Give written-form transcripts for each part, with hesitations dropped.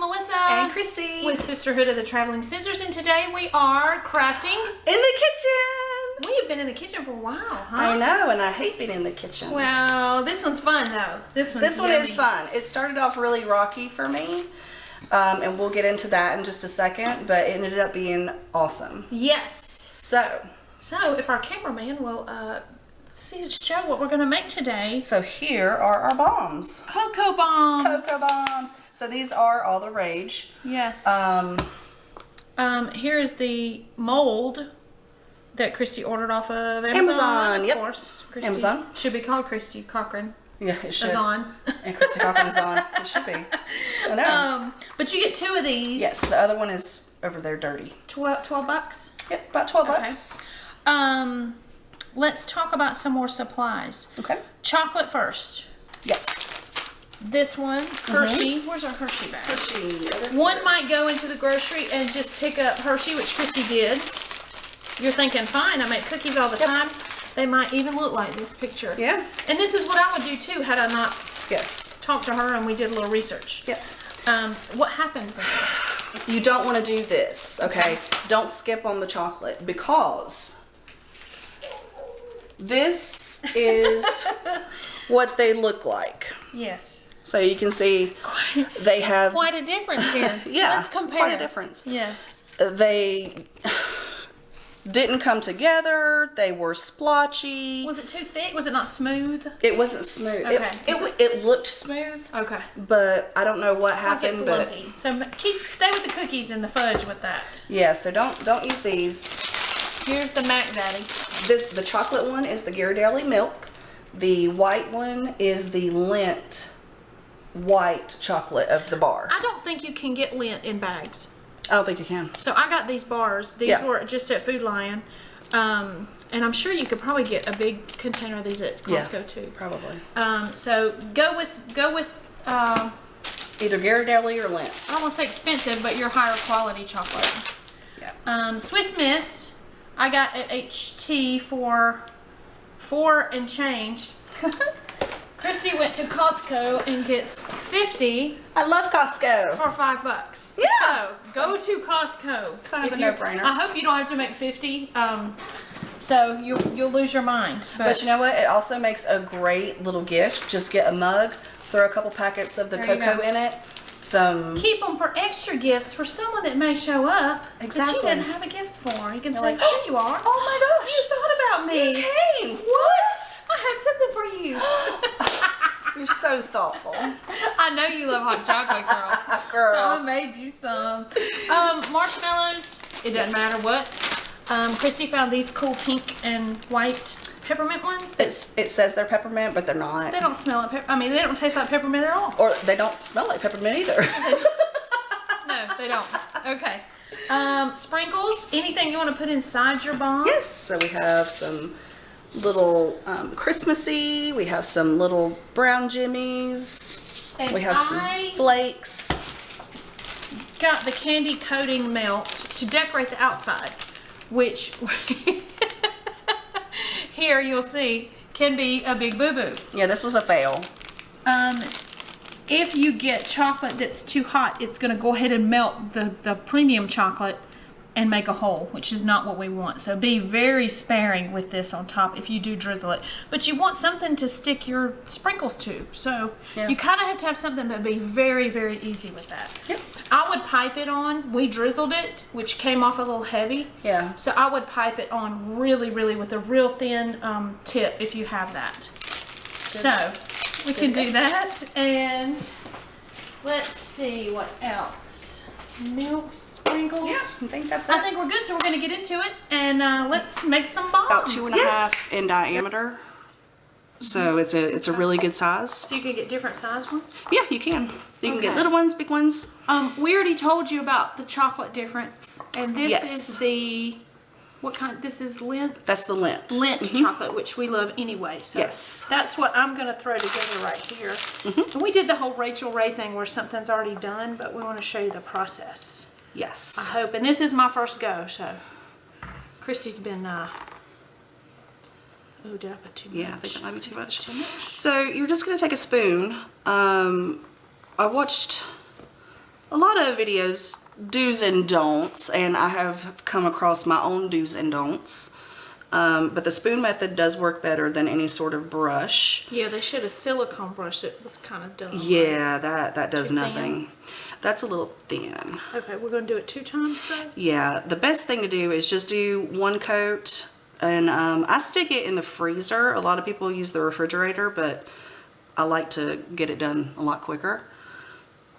Melissa. And Christy. With Sisterhood of the Traveling Scissors, and today we are crafting In the kitchen! We have been in the kitchen for a while, huh? I know, and I hate being in the kitchen. Well, this one's fun though. This one is fun. It started off really rocky for me, and we'll get into that in just a second, but it ended up being awesome. Yes. So if our cameraman will show what we're going to make today. So here are our bombs. Cocoa bombs. Cocoa bombs. So these are all the rage. Yes. Here is the mold that Christy ordered off of Amazon. Yep. Of course. Christy Amazon. Should be called Christy Cochran. Yeah, it should. Amazon. And Christy Cochran is on. It should be. I know. But you get 2 of these. Yes, the other one is over there dirty. 12 bucks? Yep, about 12 bucks. Let's talk about some more supplies. Okay. Chocolate first. Yes. This one, Hershey. Where's our Hershey bag? Hershey. One might go into the grocery and just pick up Hershey, which Christy did. You're thinking, fine, I make cookies all the time. They might even look like this picture. Yeah. And this is what I would do too, had I not talked to her and we did a little research. Yep. What happened with this? You don't want to do this, okay? Don't skip on the chocolate because this is what they look like. Yes. So you can see they have Quite a difference here. yeah, Let's compare. quite a difference. Yes. They didn't come together. They were splotchy. Was it too thick? Was it not smooth? It wasn't smooth. Okay. It looked smooth. Okay. But I don't know what It's happened. like it's lumpy. So stay with the cookies and the fudge with that. Yeah. So don't use these. Here's the Mac Daddy. The chocolate one is the Ghirardelli milk. The white one is the Lindt white chocolate of the bar. I don't think you can get Lindt in bags. I don't think you can. So I got these bars. These were just at Food Lion. And I'm sure you could probably get a big container of these at Costco too. Probably. So go with Either Ghirardelli or Lindt. I don't want to say expensive, but your higher quality chocolate. Yeah. Swiss Miss, I got at HT for $4 and change. Christy went to Costco and gets 50 I love Costco. for $5. Yeah. So go to Costco. Kind of a If you- no-brainer. I hope you don't have to make 50. So you'll lose your mind. But you know what? It also makes a great little gift. Just get a mug, throw a couple packets of the There you cocoa go. in it. Some. Keep them for extra gifts for someone that may show up that Exactly. you didn't have a gift for. You can You're say, like, here you are. Oh my gosh. You thought about me. You came. What? I had something for you. You're so thoughtful. I know you love hot chocolate, girl. Girl. So I made you some. Marshmallows. It doesn't matter what. Christy found these cool pink and white peppermint ones. It says they're peppermint, but they're not. They don't smell like they don't taste like peppermint at all. Or they don't smell like peppermint either. No, they don't. Okay. Sprinkles. Anything you want to put inside your bomb? Yes. So we have some little Christmassy. We have some little brown jimmies. And We have some flakes. got the candy coating melt to decorate the outside, which here you'll see can be a big boo-boo. Yeah, this was a fail. If you get chocolate that's too hot, it's going to go ahead and melt the premium chocolate and make a hole, which is not what we want. So be very sparing with this on top if you do drizzle it. But you want something to stick your sprinkles to. So you kind of have to have something, but be very, very easy with that. Yep. I would pipe it on. We drizzled it, which came off a little heavy. Yeah. So I would pipe it on really, really with a real thin tip if you have that. So we can do that. And let's see what else. Milk sprinkles. Yeah, I think that's it. I think we're good, so we're going to get into it, and let's make some bombs. About 2.5 in diameter. So it's a really good size. So you can get different size ones? Yeah, you can. You can get Okay. little ones, big ones. We already told you about the chocolate difference, and this Yes. is the, what kind, this is Lindt? That's the Lindt. Lindt chocolate, which we love anyway. So Yes. that's what I'm going to throw together right here. And we did the whole Rachel Ray thing where something's already done, but we want to show you the process. I Yes. hope. And this is my first go, so Christy's been, oh, did I put too much? Yeah, I think that might be too much. Too much? So you're just going to take a spoon. I watched a lot of videos, do's and don'ts, and I have come across my own do's and don'ts. But the spoon method does work better than any sort of brush. Yeah, they should have silicone brush. It was kind of dumb. Yeah, that does Too thin? nothing. That's a little thin. Okay, we're going to do it 2 times though? Yeah, the best thing to do is just do 1 coat, and I stick it in the freezer. A lot of people use the refrigerator, but I like to get it done a lot quicker.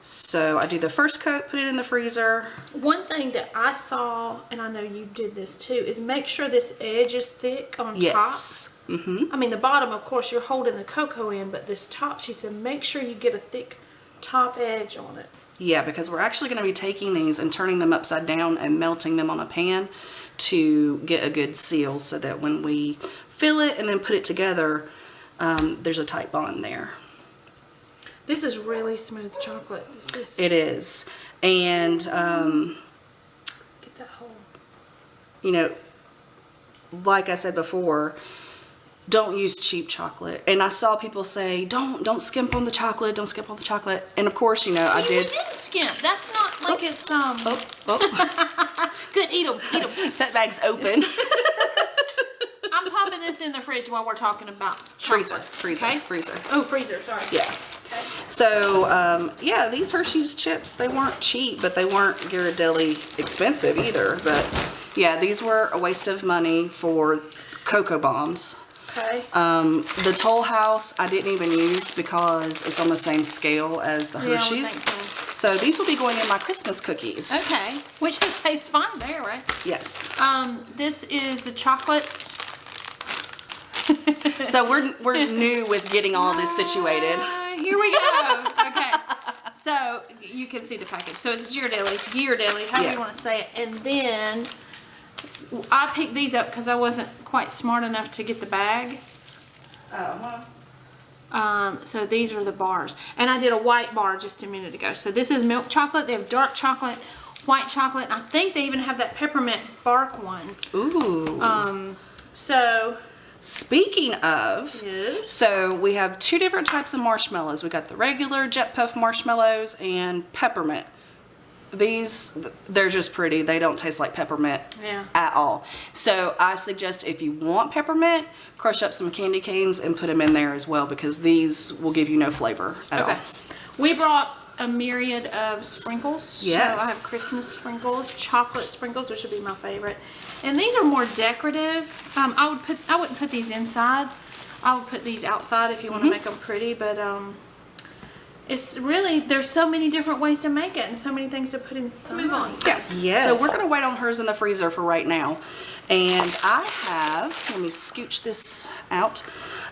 So I do the first coat, put it in the freezer. One thing that I saw, and I know you did this too, is make sure this edge is thick on Yes. top. I mean, the bottom, of course, you're holding the cocoa in, but this top, she said, make sure you get a thick top edge on it. Yeah, because we're actually going to be taking these and turning them upside down and melting them on a pan to get a good seal, so that when we fill it and then put it together, there's a tight bond there. This is really smooth chocolate. This is, It is. And, get that whole. you know, like I said before, don't use cheap chocolate. And I saw people say, don't skimp on the chocolate, don't skimp on the chocolate. And of course, you know, I We did. did skimp. That's not like it's, Oh, good, eat them, eat them. that bag's open. I'm popping this in the fridge while we're talking about Freezer, chocolate. freezer, Okay? freezer. Oh, freezer, sorry. Yeah. Okay. So, yeah, these Hershey's chips, they weren't cheap, but they weren't Ghirardelli expensive either. But yeah, these were a waste of money for Cocoa Bombs. Okay. The Toll House I didn't even use because it's on the same scale as the Yeah, I would Hershey's. think So these will be going in my Christmas cookies. Okay. Which they taste fine there, right? Yes. This is the chocolate. So we're new with getting all this situated. Here we go. Okay. So you can see the package. So it's Ghirardelli, however Yeah. you want to say it. And then I picked these up because I wasn't quite smart enough to get the bag. So these are the bars. And I did a white bar just a minute ago. So this is milk chocolate. They have dark chocolate, white chocolate. And I think they even have that peppermint bark one. Ooh. So Speaking of, Yes. so we have 2 different types of marshmallows. We got the regular Jet Puff marshmallows and peppermint. These, they're just pretty. They don't taste like peppermint Yeah. at all. So I suggest if you want peppermint, crush up some candy canes and put them in there as well, because these will give you no flavor at all. We brought a myriad of sprinkles. Yes. So I have Christmas sprinkles, chocolate sprinkles, which would be my favorite. And these are more decorative. I wouldn't put these inside. I would put these outside if you want to make them pretty, but it's really, there's so many different ways to make it and so many things to put inside. Move on. Yeah. Yes. So we're gonna wait on hers in the freezer for right now. And I have, let me scooch this out.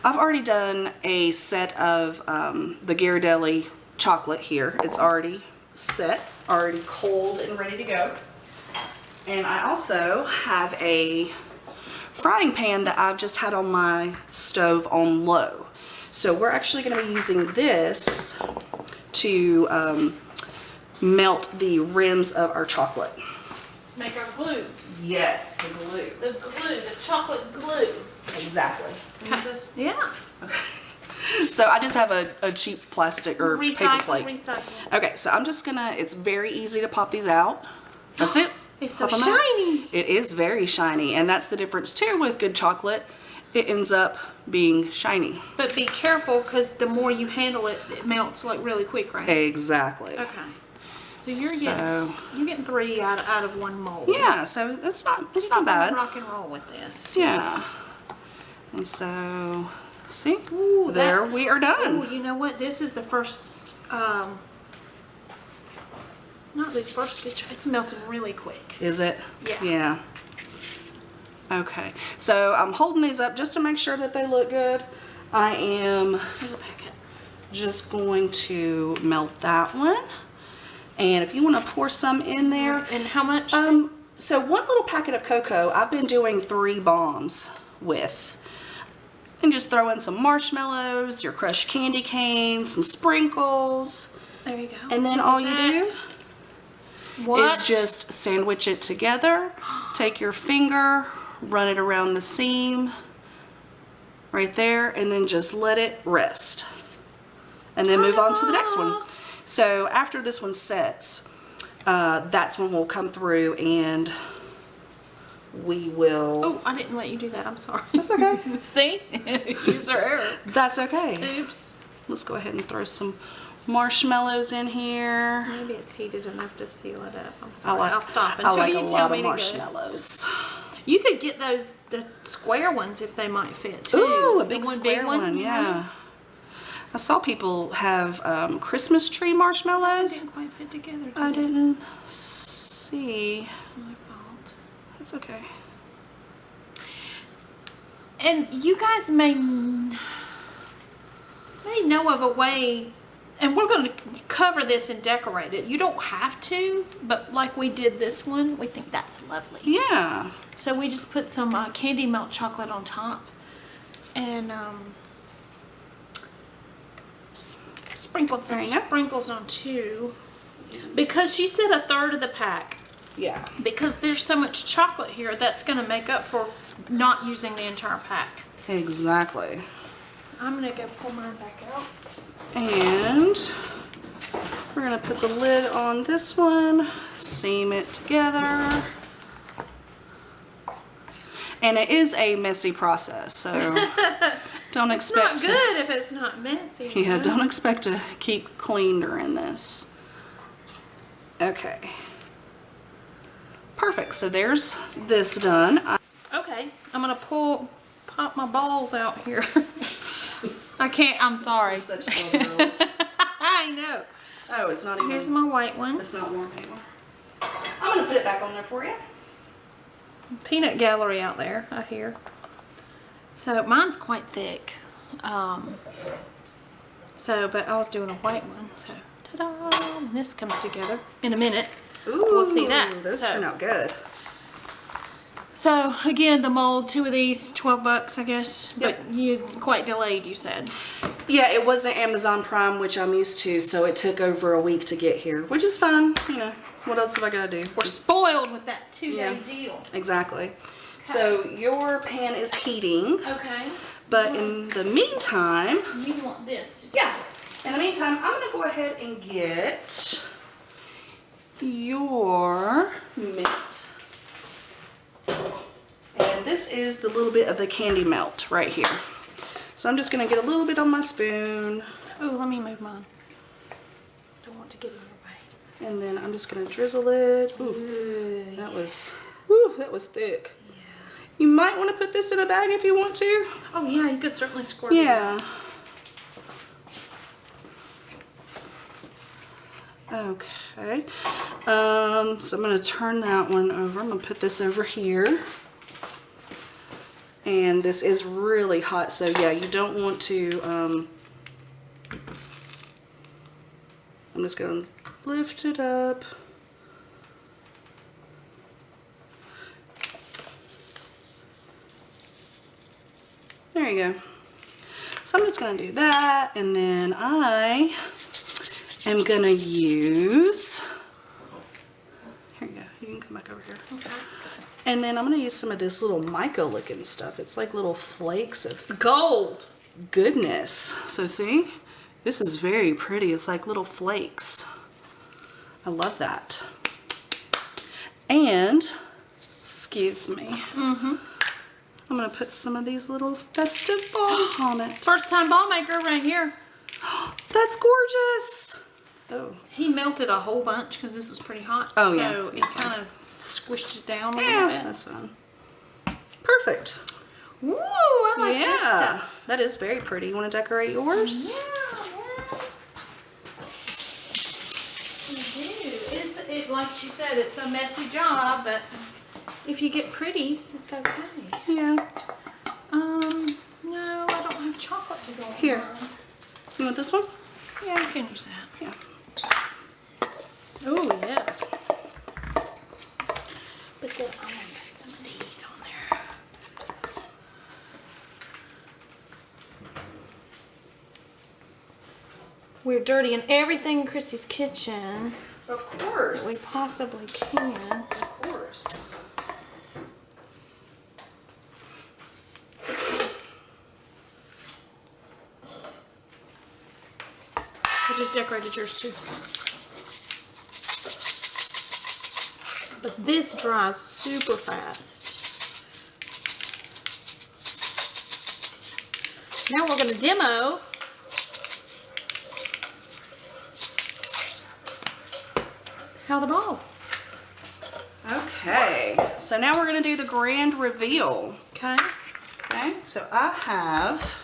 I've already done a set of the Ghirardelli chocolate here. It's already set, already cold and ready to go. And I also have a frying pan that I've just had on my stove on low. So we're actually going to be using this to melt the rims of our chocolate. Make our glue. Yes, the glue. The glue, the chocolate glue. Exactly. Can I use this? Yeah. Okay. So I just have a cheap plastic or paper plate. Recycle. Okay, so I'm just gonna, it's very easy to pop these out. That's it. It's so Pop 'em out. shiny. It is very shiny, and that's the difference too with good chocolate. It ends up being shiny. But be careful, because the more you handle it, it melts like really quick, right? Exactly. Okay. So you're getting 3 out of 1 mold. Yeah, so that's not bad. Rock and roll with this. Yeah. And so, see, Ooh, there we are done. Oh, you know what? This is the first. Not the first good. It's melting really quick. Is it? Yeah. Yeah. Okay, so I'm holding these up just to make sure that they look good. I am Here's a packet. just going to melt that one. And if you want to pour some in there. And how much? So 1 little packet of cocoa, I've been doing 3 bombs with. And just throw in some marshmallows, your crushed candy canes, some sprinkles. There you go. And then Look all at you that. do What? is just sandwich it together. Take your finger, run it around the seam right there, and then just let it rest. And then move on to the next one. So after this one sets, that's when we'll come through and we will. Oh, I didn't let you do that. I'm sorry. That's okay. See? User error. That's okay. Oops. Let's go ahead and throw some marshmallows in here. Maybe it's heated enough to seal it up. I'm I sorry. like, I'll stop I until like you a tell lot me of to go. marshmallows. You could get the square ones if they might fit too. Ooh, a The big one square one, yeah. I saw people have Christmas tree marshmallows. Didn't quite fit together. I didn't see. My fault. That's okay. And you guys may know of a way, and we're going to cover this and decorate it. You don't have to, but like we did this one, we think that's lovely. Yeah. So we just put some candy melt chocolate on top, and sprinkled some There you go. sprinkles on too. Because she said a third of the pack. Yeah. Because there's so much chocolate here, that's going to make up for not using the entire pack. Exactly. I'm going to go pull mine back out. And we're going to put the lid on this one, seam it together. And it is a messy process, so don't It's expect not good if it's not messy. Yeah, don't expect to keep clean during this. Okay. Perfect. So there's this done. Okay, I'm going to pop my balls out here. I can't, I'm sorry. Such little girls. I know. Oh, it's not even. Here's my white one. It's not warm anymore. I'm gonna put it back on there for you. Peanut gallery out there, I hear. So mine's quite thick. But I was doing a white one, so ta-da! And this comes together in a minute. Ooh, We'll see that. Those So- turn out good. So again, the mold, 2 of these, $12, I guess. Yep. But you quite delayed, you said. Yeah, it wasn't Amazon Prime, which I'm used to, so it took over a week to get here, which is fine. You know, what else have I got to do? We're spoiled with that 2-day Yeah. deal. Exactly. So your pan is heating, Okay. but in the meantime, You want this. yeah, in the meantime, I'm gonna go ahead and get your mint. And this is the little bit of the candy melt right here. So I'm just gonna get a little bit on my spoon, Oh, let me move mine. Don't want to get in your way. and then I'm just gonna drizzle it. Ooh, that was thick. Yeah. You might want to put this in a bag if you want to. Oh yeah, you could certainly squirt it. Yeah. Okay. So I'm going to turn that one over. I'm going to put this over here. And this is really hot, so yeah, you don't want to, I'm just going to lift it up. There you go. So I'm just going to do that, and then I am going to use, here you go, you can come back over here. Okay. And then I'm going to use some of this little mica looking stuff. It's like little flakes of Gold. goodness. So see, this is very pretty. It's like little flakes. I love that. And, excuse me, I'm going to put some of these little festive balls on it. First time ball maker right here. That's gorgeous. Oh. He melted a whole bunch because this was pretty hot. Oh, so yeah, it that's kind of squished it down a Yeah, little bit. that's fine. Perfect. Ooh, I like this Yeah, stuff. that is very pretty. You want to decorate yours? Yeah. You do. It's, like she said, it's a messy job, but if you get pretties, it's okay. Yeah. No, I don't have chocolate to go on Here. mine. You want this one? Yeah, you can use that. Yeah. Oh, yeah. But then I'm going to put some of these on there. We're dirtying everything in Chrissy's kitchen Of course. that we possibly can. Of course. I just decorated yours too. But this dries super fast. Now we're going to demo how the ball. Okay, so now we're gonna do the grand reveal. Okay. Okay, so I have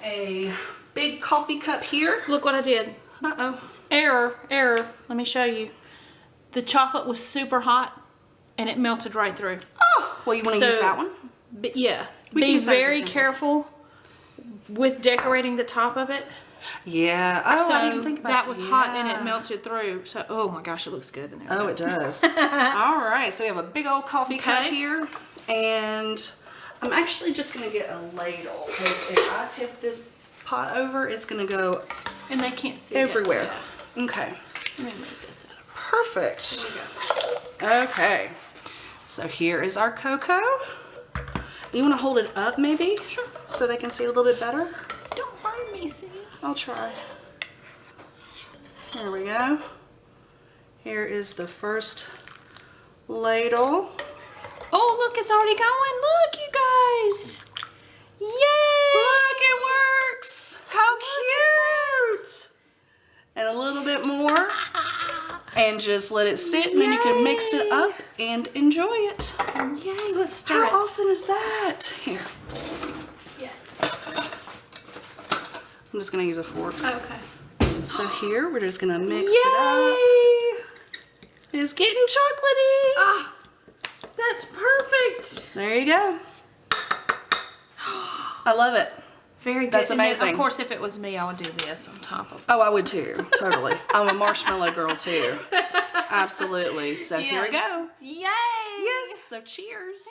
a big coffee cup here. Look what I did. Uh-oh. Error. Let me show you. The chocolate was super hot and it melted right through. Oh, well, you want to use that one? But yeah, We can be use that as a very sample. careful with decorating the top of it. Yeah. Oh, So I didn't think about that was hot and it yeah. melted through. So, oh my gosh, it looks good in there. Oh, it does. All right, so we have a big old coffee cup Okay. here, and I'm actually just gonna get a ladle because if I tip this pot over, it's gonna go And they can't see everywhere. It. Okay, Let me move this out. perfect. There we go. Okay, so here is our cocoa. You want to hold it up maybe? Sure. So they can see a little bit better? Don't burn me, see? I'll try. There we go. Here is the first ladle. Oh, look, it's already going. Look, you guys. Yay! Look, it works! How cute! And a little bit more. And just let it sit, and then you can mix it up and enjoy it. Yay, let's stir How it. awesome is that? Here, Yes. I'm just gonna use a fork. Okay. So here, we're just gonna mix it up. It's getting chocolatey. Ah, that's perfect. There you go. I love it. Very good. That's And then, amazing. of course, if it was me, I would do this on top of it. Oh, I would too. Totally. I'm a marshmallow girl too. Absolutely. So here we go. Yay! Yes. So cheers.